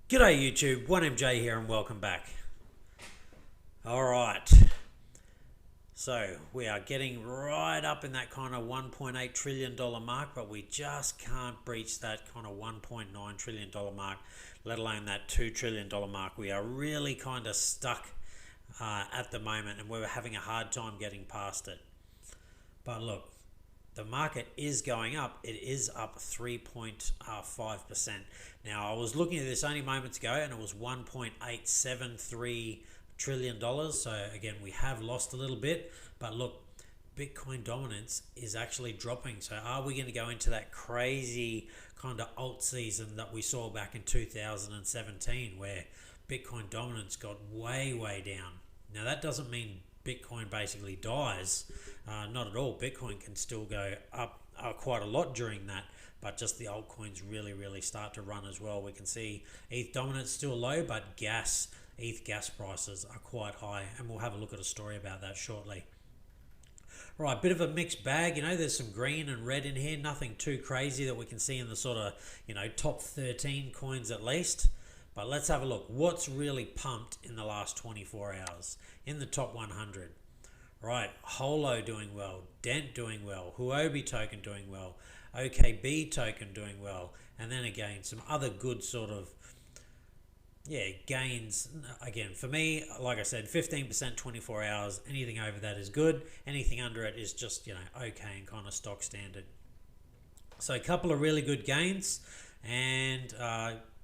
G'day YouTube, 1MJ here and welcome back. Alright, so we are getting right up in that kind of $1.8 trillion mark, but we just can't breach that kind of $1.9 trillion mark, let alone that $2 trillion mark. We are really kind of stuck at the moment, and we're having a hard time getting past it. But look, the market is going up. It is up 3.5%. Now, I was looking at this only moments ago and it was $1.873 trillion. So again, we have lost a little bit, but look, Bitcoin dominance is actually dropping. So are we going to go into that crazy kind of alt season that we saw back in 2017 where Bitcoin dominance got way down? Now, that doesn't mean Bitcoin basically dies. Not at all. Bitcoin can still go up quite a lot during that, but just the altcoins really start to run as well. We can see ETH dominance still low, but ETH gas prices are quite high, and we'll have a look at a story about that shortly. Right, bit of a mixed bag. There's some green and red in here. Nothing too crazy that we can see in the sort of, top 13 coins at least. But let's have a look. What's really pumped in the last 24 hours in the top 100? Right, Holo doing well, Dent doing well, Huobi token doing well, OKB token doing well, and then again some other good sort of gains. Again, for me, like I said, 15% 24 hours. Anything over that is good. Anything under it is just okay and kind of stock standard. So a couple of really good gains, and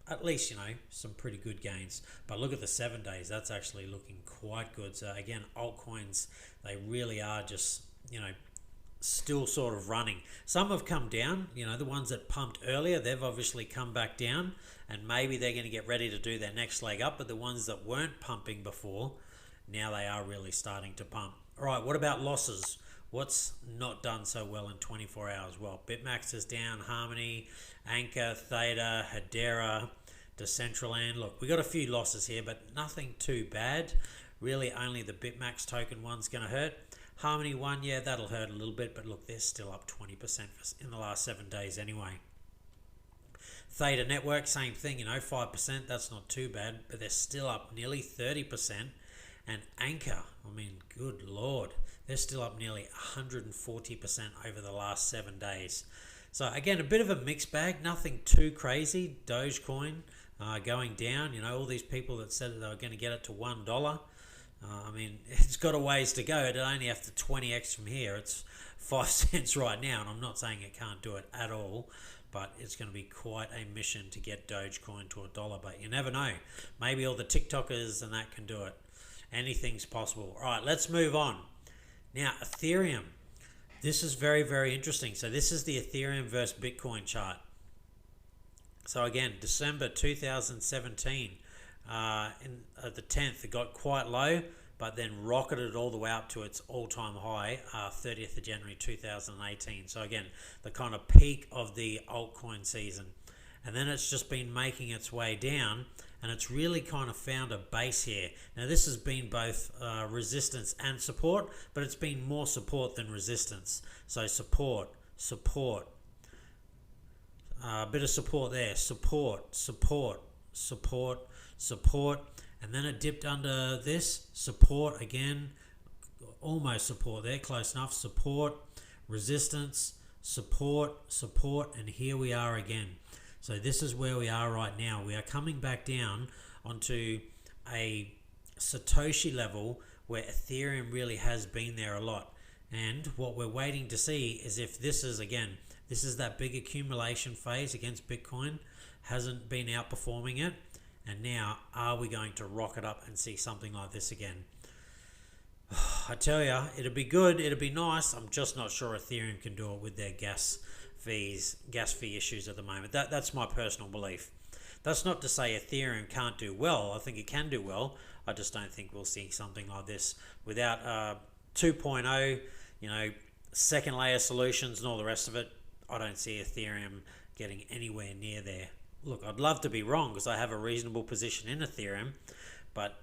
at least some pretty good gains. But look at the 7 days, that's actually looking quite good. So again, altcoins, they really are just still sort of running. Some have come down, the ones that pumped earlier, they've obviously come back down, and maybe they're going to get ready to do their next leg up. But the ones that weren't pumping before, now they are really starting to pump. All right, what about losses? What's not done so well in 24 hours? Well, BitMax is down, Harmony, Anchor, Theta, Hedera, Decentraland. Look, we got a few losses here, but nothing too bad. Really, only the BitMax token one's going to hurt. Harmony one, yeah, that'll hurt a little bit, but look, they're still up 20% in the last 7 days anyway. Theta Network, same thing, 5%, that's not too bad, but they're still up nearly 30%. And Anchor, good Lord, they're still up nearly 140% over the last 7 days. So again, a bit of a mixed bag, nothing too crazy. Dogecoin going down, all these people that said that they were going to get it to $1. It's got a ways to go. It'd only have to 20x from here. It's 5 cents right now, and I'm not saying it can't do it at all, but it's going to be quite a mission to get Dogecoin to $1. But you never know. Maybe all the TikTokers and that can do it. Anything's possible. All right, let's move on. Now, Ethereum. This is very interesting. So this is the Ethereum versus Bitcoin chart. So again, December 2017, the 10th, it got quite low, but then rocketed all the way up to its all-time high, 30th of January 2018. So again, the kind of peak of the altcoin season. And then it's just been making its way down, and it's really kind of found a base here. Now, this has been both resistance and support, but it's been more support than resistance. So support, a bit of support there, support, and then it dipped under this, support again, almost support there, close enough, support, resistance, support, and here we are again. So this is where we are right now. We are coming back down onto a Satoshi level where Ethereum really has been there a lot. And what we're waiting to see is if this is that big accumulation phase against Bitcoin, hasn't been outperforming it. And now, are we going to rock it up and see something like this again? I tell you, it'd be good, it'd be nice. I'm just not sure Ethereum can do it with their gas fee issues at the moment. That's my personal belief. That's not to say Ethereum can't do well. I think it can do well. I just don't think we'll see something like this without 2.0, second layer solutions and all the rest of it. I don't see Ethereum getting anywhere near there. Look, I'd love to be wrong because I have a reasonable position in Ethereum, but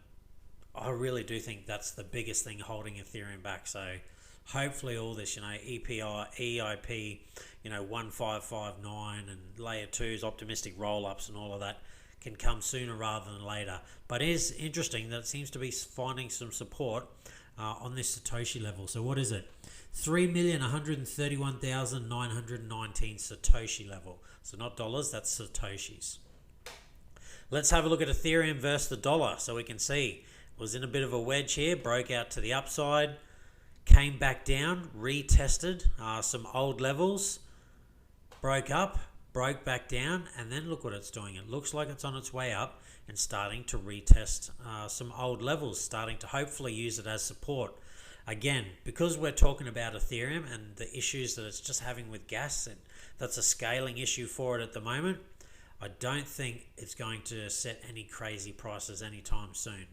I really do think that's the biggest thing holding Ethereum back. So hopefully all this, EIP, 1559 and layer 2's optimistic roll-ups and all of that can come sooner rather than later. But it is interesting that it seems to be finding some support on this Satoshi level. So what is it? 3,131,919 Satoshi level. So not dollars, that's Satoshis. Let's have a look at Ethereum versus the dollar so we can see. It was in a bit of a wedge here, broke out to the upside, came back down, retested some old levels, broke up, broke back down, and then look what it's doing. It looks like it's on its way up and starting to retest some old levels, starting to hopefully use it as support. Again, because we're talking about Ethereum and the issues that it's just having with gas, and that's a scaling issue for it at the moment, I don't think it's going to set any crazy prices anytime soon.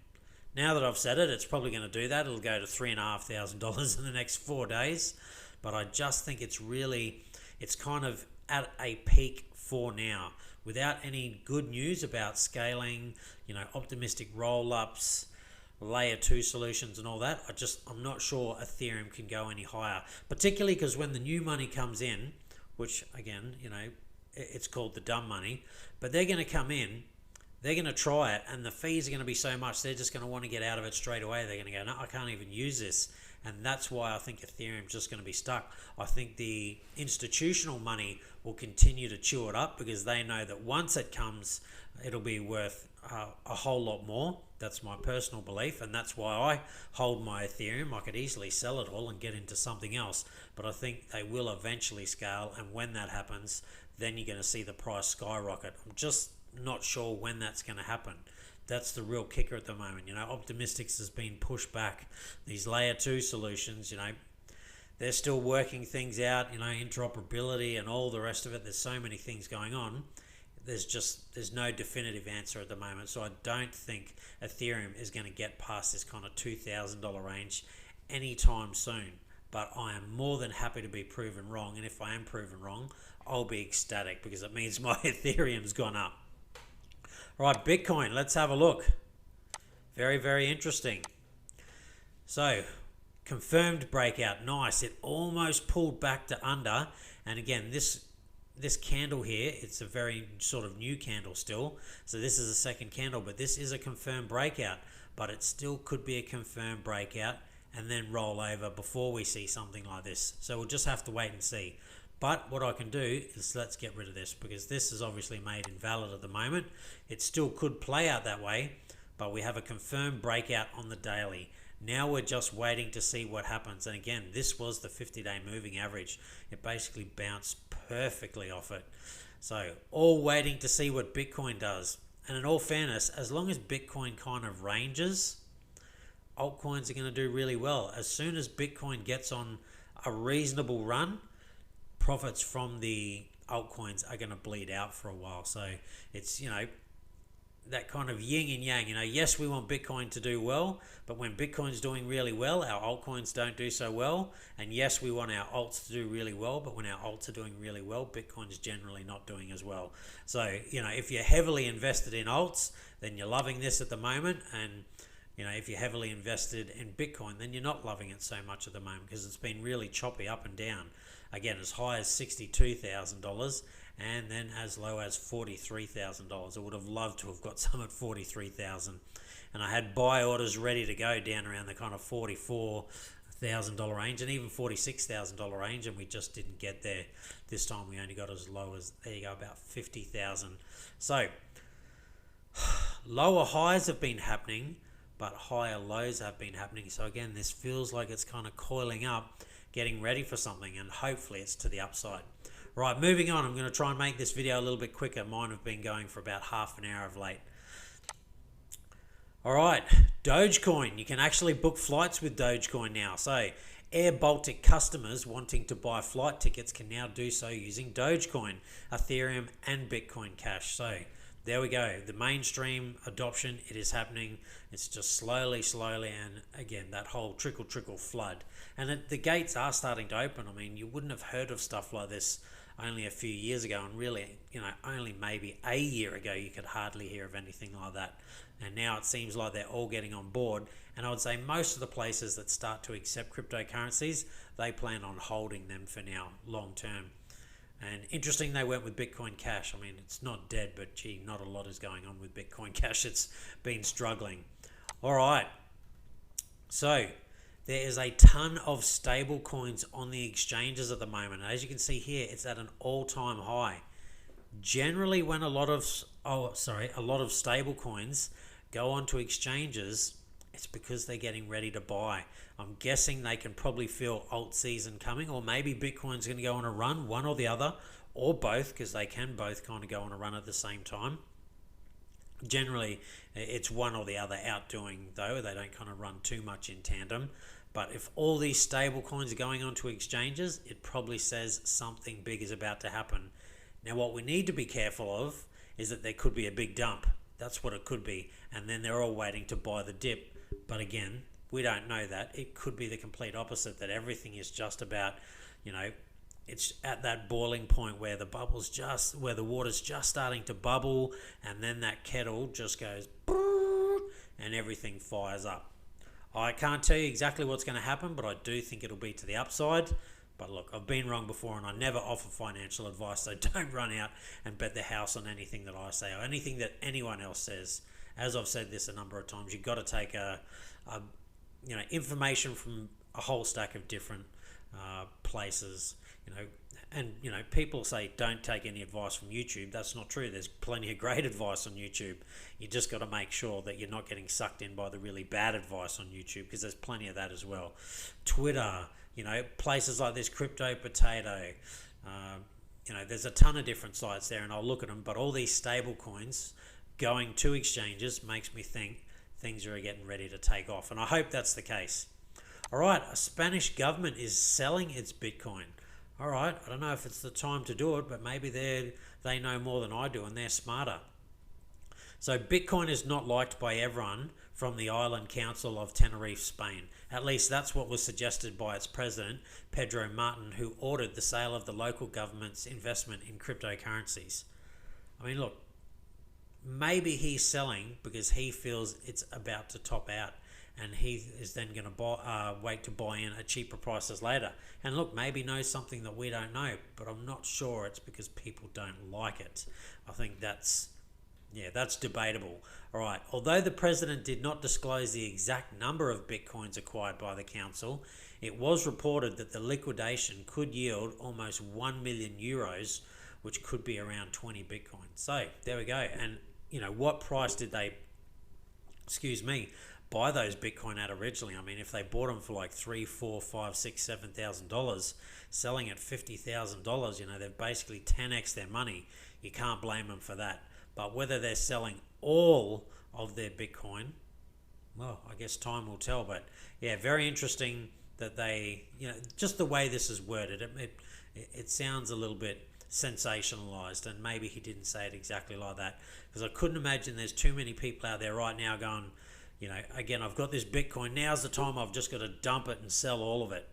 Now that I've said it, it's probably going to do that. It'll go to $3,500 in the next 4 days. But I just think it's kind of at a peak for now. Without any good news about scaling, optimistic roll-ups, layer 2 solutions and all that, I'm not sure Ethereum can go any higher. Particularly because when the new money comes in, which again, it's called the dumb money, but they're going to come in, they're going to try it, and the fees are going to be so much, they're just going to want to get out of it straight away. They're going to go, no, I can't even use this. And that's why I think Ethereum's just going to be stuck. I think the institutional money will continue to chew it up because they know that once it comes, it'll be worth a whole lot more. That's my personal belief, and that's why I hold my Ethereum. I could easily sell it all and get into something else, but I think they will eventually scale, and when that happens, then you're going to see the price skyrocket. I'm just not sure when that's going to happen. That's the real kicker at the moment. Optimistics has been pushed back. These layer 2 solutions, they're still working things out, interoperability and all the rest of it. There's so many things going on. There's no definitive answer at the moment. So I don't think Ethereum is going to get past this kind of $2,000 range anytime soon. But I am more than happy to be proven wrong. And if I am proven wrong, I'll be ecstatic because it means my Ethereum's gone up. All right, Bitcoin, let's have a look. Very, very interesting. So, confirmed breakout. Nice. It almost pulled back to under. And again, this candle here, it's a very sort of new candle still. So this is a second candle, but this is a confirmed breakout. But it still could be a confirmed breakout and then roll over before we see something like this. So we'll just have to wait and see. But what I can do is let's get rid of this because this is obviously made invalid at the moment. It still could play out that way, but we have a confirmed breakout on the daily. Now we're just waiting to see what happens. And again, this was the 50-day moving average. It basically bounced perfectly off it. So all waiting to see what Bitcoin does. And in all fairness, as long as Bitcoin kind of ranges, altcoins are going to do really well. As soon as Bitcoin gets on a reasonable run, profits from the altcoins are going to bleed out for a while. So it's, that kind of yin and yang. Yes, we want Bitcoin to do well, but when Bitcoin's doing really well, our altcoins don't do so well. And yes, we want our alts to do really well, but when our alts are doing really well, Bitcoin's generally not doing as well. So, if you're heavily invested in alts, then you're loving this at the moment. And, if you're heavily invested in Bitcoin, then you're not loving it so much at the moment because it's been really choppy up and down. Again, as high as $62,000 and then as low as $43,000. I would have loved to have got some at $43,000. And I had buy orders ready to go down around the kind of $44,000 range and even $46,000 range, and we just didn't get there. This time we only got as low as, there you go, about $50,000. So, lower highs have been happening, but higher lows have been happening. So again, this feels like it's kind of coiling up, getting ready for something, and hopefully it's to the upside. Right, moving on. I'm going to try and make this video a little bit quicker. Mine have been going for about half an hour of late. All right, Dogecoin. You can actually book flights with Dogecoin now. So Air Baltic customers wanting to buy flight tickets can now do so using Dogecoin, Ethereum and Bitcoin Cash. So there we go. The mainstream adoption, it is happening. It's just slowly, and again, that whole trickle flood. And the gates are starting to open. I mean, you wouldn't have heard of stuff like this only a few years ago, and really, only maybe a year ago, you could hardly hear of anything like that. And now it seems like they're all getting on board. And I would say most of the places that start to accept cryptocurrencies, they plan on holding them for now, long term. And interesting, they went with Bitcoin Cash. I mean, it's not dead, but gee, not a lot is going on with Bitcoin Cash. It's been struggling. All right. So there is a ton of stable coins on the exchanges at the moment. As you can see here, it's at an all-time high. Generally, when a lot of stable coins go onto exchanges, it's because they're getting ready to buy. I'm guessing they can probably feel alt season coming, or maybe Bitcoin's going to go on a run, one or the other, or both, because they can both kind of go on a run at the same time. Generally, it's one or the other outdoing, though. They don't kind of run too much in tandem. But if all these stable coins are going onto exchanges, it probably says something big is about to happen. Now, what we need to be careful of is that there could be a big dump. That's what it could be. And then they're all waiting to buy the dip. But again, we don't know that. It could be the complete opposite, that everything is just about, it's at that boiling point where where the water's just starting to bubble, and then that kettle just goes and everything fires up. I can't tell you exactly what's going to happen, but I do think it'll be to the upside. But look, I've been wrong before, and I never offer financial advice, so don't run out and bet the house on anything that I say or anything that anyone else says. As I've said this a number of times, you've got to take information from a whole stack of different places. People say don't take any advice from YouTube. That's not true. There's plenty of great advice on YouTube. You just got to make sure that you're not getting sucked in by the really bad advice on YouTube, because there's plenty of that as well. Twitter, places like this, Crypto Potato. There's a ton of different sites there, and I'll look at them. But all these stable coins going to exchanges makes me think things are getting ready to take off, and I hope that's the case. All right, a Spanish government is selling its Bitcoin. All right, I don't know if it's the time to do it, but maybe they know more than I do, and they're smarter. So Bitcoin is not liked by everyone from the Island Council of Tenerife, Spain. At least that's what was suggested by its president, Pedro Martin, who ordered the sale of the local government's investment in cryptocurrencies. I mean, look, maybe he's selling because he feels it's about to top out, and he is then going to wait to buy in at cheaper prices later. And look, maybe knows something that we don't know, but I'm not sure it's because people don't like it. I think that's debatable. All right, although the president did not disclose the exact number of Bitcoins acquired by the council, it was reported that the liquidation could yield almost 1 million euros, which could be around 20 Bitcoins. So there we go. And what price did they, buy those Bitcoin at originally? I mean, if they bought them for like $3,000, $4,000, $5,000, $6,000, $7,000, selling at $50,000, they've basically 10x their money. You can't blame them for that. But whether they're selling all of their Bitcoin, well, I guess time will tell. But yeah, very interesting that they, just the way this is worded, it sounds a little bit sensationalized, and maybe he didn't say it exactly like that, because I couldn't imagine there's too many people out there right now going, again, I've got this Bitcoin, now's the time, I've just got to dump it and sell all of it.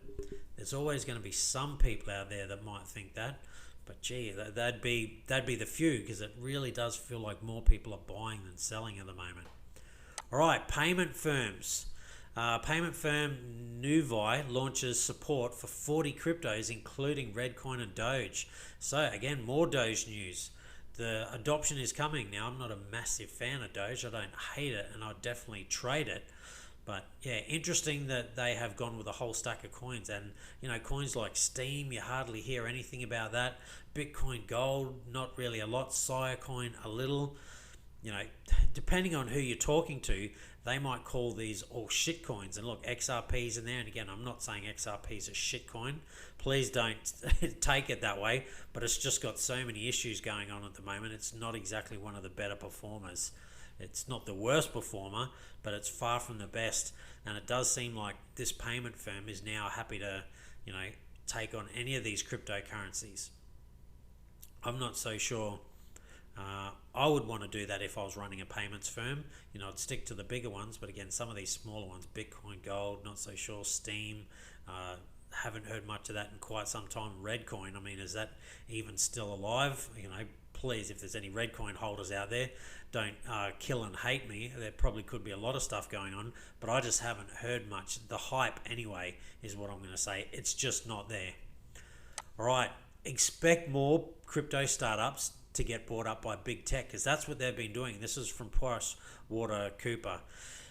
There's always going to be some people out there that might think that, but gee, that'd be the few, because it really does feel like more people are buying than selling at the moment. All right, payment firms. Payment firm Nuvi launches support for 40 cryptos, including Redcoin and Doge. So again, more Doge news. The adoption is coming. Now, I'm not a massive fan of Doge. I don't hate it, and I'd definitely trade it. But yeah, interesting that they have gone with a whole stack of coins. And, coins like Steam, you hardly hear anything about that. Bitcoin Gold, not really a lot. Siacoin, a little. Depending on who you're talking to, they might call these all shit coins. And look, XRP's in there. And again, I'm not saying XRP's a shit coin. Please don't take it that way. But it's just got so many issues going on at the moment. It's not exactly one of the better performers. It's not the worst performer, but it's far from the best. And it does seem like this payment firm is now happy to, take on any of these cryptocurrencies. I'm not so sure. I would want to do that if I was running a payments firm. I'd stick to the bigger ones, but again, some of these smaller ones, Bitcoin Gold, not so sure. Steam, haven't heard much of that in quite some time. Redcoin, I mean, is that even still alive? Please, if there's any Redcoin holders out there, don't kill and hate me. There probably could be a lot of stuff going on, but I just haven't heard much. The hype, anyway, is what I'm going to say. It's just not there. All right. expect more crypto startups to get bought up by big tech, because that's what they've been doing. This is from PricewaterhouseCoopers.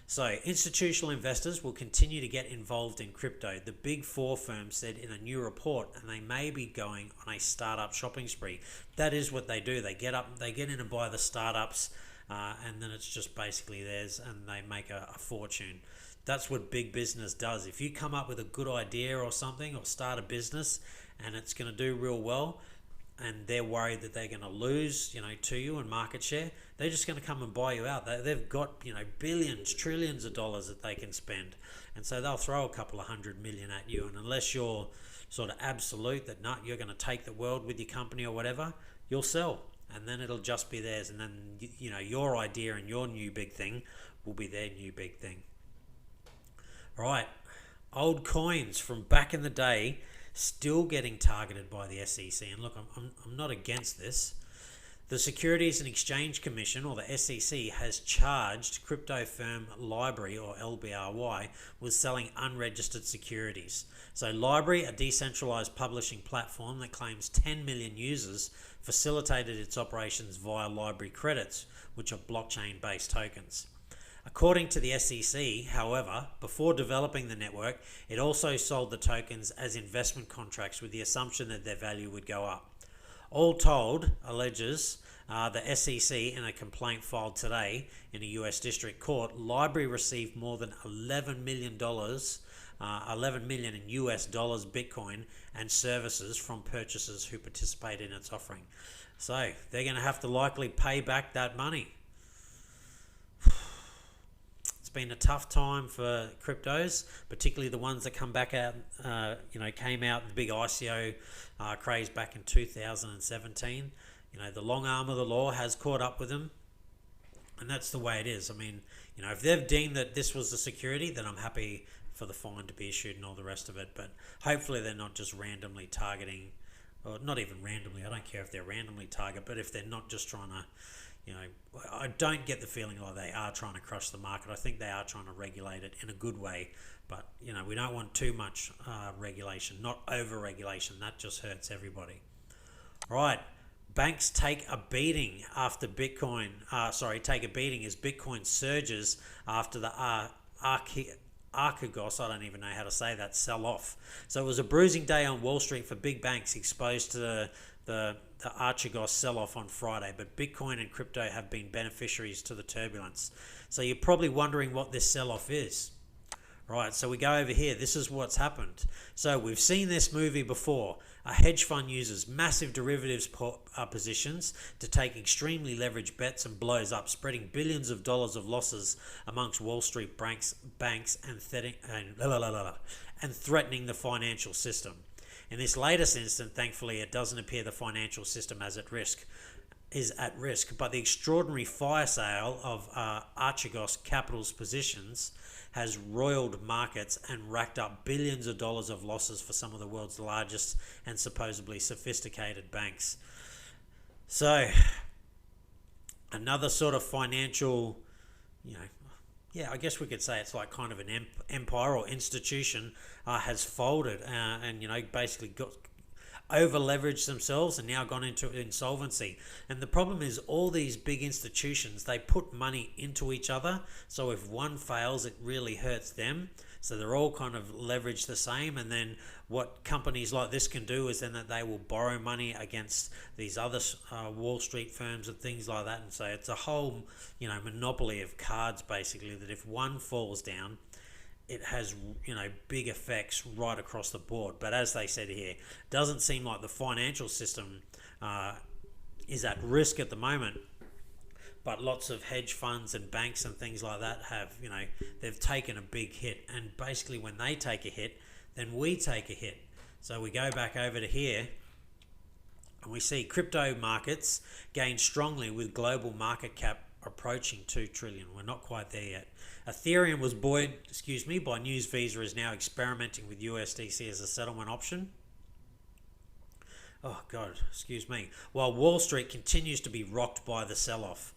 So institutional investors will continue to get involved in crypto, the big four firms said in a new report, and they may be going on a startup shopping spree. That is what they do. They get in and buy the startups, and then it's just basically theirs, and they make a fortune. That's what big business does. If you come up with a good idea or something, or start a business, and it's going to do real well, and they're worried that they're going to lose, to you in market share, they're just going to come and buy you out. They've got, billions, trillions of dollars that they can spend. And so they'll throw a couple of $100 million at you. And unless you're sort of absolute that, you're going to take the world with your company or whatever, you'll sell. And then it'll just be theirs. And then, your idea and your new big thing will be their new big thing. All right. Old coins from back in the day still getting targeted by the SEC. And look, I'm not against this. The Securities and Exchange Commission, or the SEC, has charged crypto firm Library, or LBRY, with selling unregistered securities. So Library, a decentralized publishing platform that claims 10 million users, facilitated its operations via Library credits, which are blockchain-based tokens. According to the SEC, however, before developing the network, it also sold the tokens as investment contracts with the assumption that their value would go up. All told, alleges the SEC in a complaint filed today in a US district court, Library received more than $11 million in US dollars Bitcoin and services from purchasers who participated in its offering. So they're going to have to likely pay back that money. Been a tough time for cryptos, particularly the ones that come back out, came out the big ICO craze back in 2017. The long arm of the law has caught up with them, and that's the way it is. I mean, if they've deemed that this was a security, then I'm happy for the fine to be issued and all the rest of it. But hopefully they're not just randomly targeting, or not even randomly. I don't care if they're randomly target, but if they're not just trying to, I don't get the feeling like they are trying to crush the market. I think they are trying to regulate it in a good way, but we don't want too much regulation, not over-regulation. That just hurts everybody. All right, banks take a beating after Bitcoin. Take a beating as Bitcoin surges after the Archegos, I don't even know how to say that, sell-off. So it was a bruising day on Wall Street for big banks exposed to the Archegos sell-off on Friday, but Bitcoin and crypto have been beneficiaries to the turbulence. So you're probably wondering what this sell-off is. Right, so we go over here. This is what's happened. So we've seen this movie before. A hedge fund uses massive derivatives positions to take extremely leveraged bets and blows up, spreading billions of dollars of losses amongst Wall Street banks and threatening the financial system. In this latest instance, thankfully, it doesn't appear the financial system is at risk, but the extraordinary fire sale of Archegos Capital's positions has roiled markets and racked up billions of dollars of losses for some of the world's largest and supposedly sophisticated banks. So, another sort of financial, I guess we could say it's like kind of an empire or institution has folded and basically got over leveraged themselves and now gone into insolvency. And the problem is all these big institutions, they put money into each other. So if one fails, it really hurts them. So they're all kind of leveraged the same. And then what companies like this can do is then that they will borrow money against these other Wall Street firms and things like that. And so it's a whole, monopoly of cards basically, that if one falls down, it has, big effects right across the board. But as they said here, it doesn't seem like the financial system is at risk at the moment. But lots of hedge funds and banks and things like that have, they've taken a big hit. And basically when they take a hit, then we take a hit. So we go back over to here and we see crypto markets gain strongly with global market cap approaching 2 trillion. We're not quite there yet. Ethereum was buoyed, by News Visa is now experimenting with USDC as a settlement option. Oh God, While Wall Street continues to be rocked by the sell-off.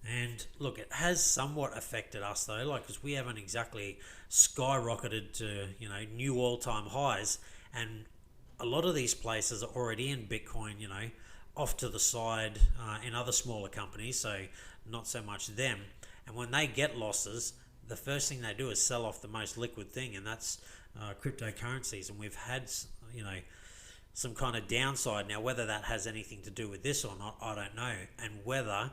And look, it has somewhat affected us though, because we haven't exactly skyrocketed to, new all-time highs. And a lot of these places are already in Bitcoin, you know, off to the side in other smaller companies, so not so much them. And when they get losses, the first thing they do is sell off the most liquid thing, and that's cryptocurrencies. And we've had, you know, some kind of downside. Now, whether that has anything to do with this or not, I don't know. And whether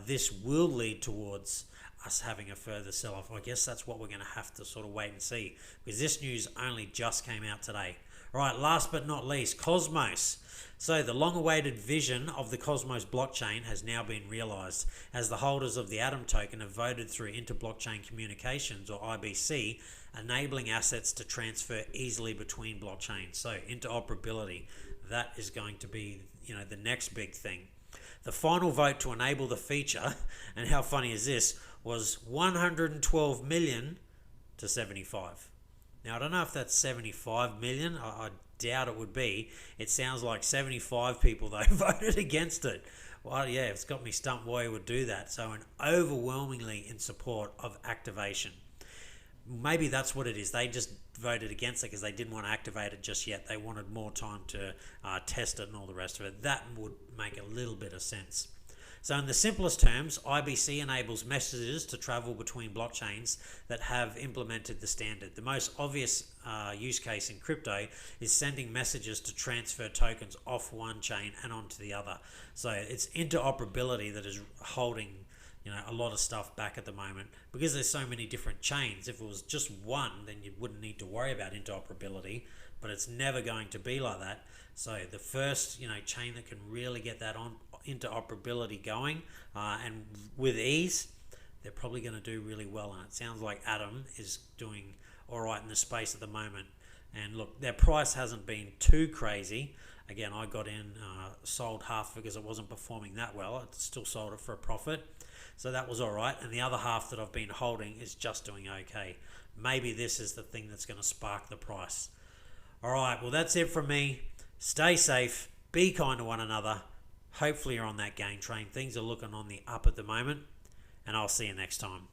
this will lead towards us having a further sell-off, I guess that's what we're going to have to sort of wait and see, because this news only just came out today. All right, last but not least, Cosmos. So the long-awaited vision of the Cosmos blockchain has now been realized, as the holders of the Atom token have voted through Inter-Blockchain Communications, or IBC, enabling assets to transfer easily between blockchains. So interoperability, that is going to be, you know, the next big thing. The final vote to enable the feature, and how funny is this, was 112 million to 75. Now, I don't know if that's 75 million. I doubt it would be. It sounds like 75 people, though, voted against it. Well, yeah, it's got me stumped why you would do that. So, an overwhelmingly in support of activation. Maybe that's what it is. They just voted against it because they didn't want to activate it just yet. They wanted more time to test it and all the rest of it. That would make a little bit of sense. So in the simplest terms, IBC enables messages to travel between blockchains that have implemented the standard. The most obvious use case in crypto is sending messages to transfer tokens off one chain and onto the other. So it's interoperability that is holding, you know, a lot of stuff back at the moment, because there's so many different chains. If it was just one, then you wouldn't need to worry about interoperability, but it's never going to be like that. So the first, you know, chain that can really get that on interoperability going and with ease, they're probably going to do really well. And it sounds like Atom is doing all right in the space at the moment. And look, their price hasn't been too crazy. Again, I got in, sold half because it wasn't performing that well. I still sold it for a profit, so that was all right. And the other half that I've been holding is just doing okay. Maybe this is the thing that's going to spark the price. All right, well, that's it from me. Stay safe, be kind to one another. Hopefully you're on that gain train. Things are looking on the up at the moment, and I'll see you next time.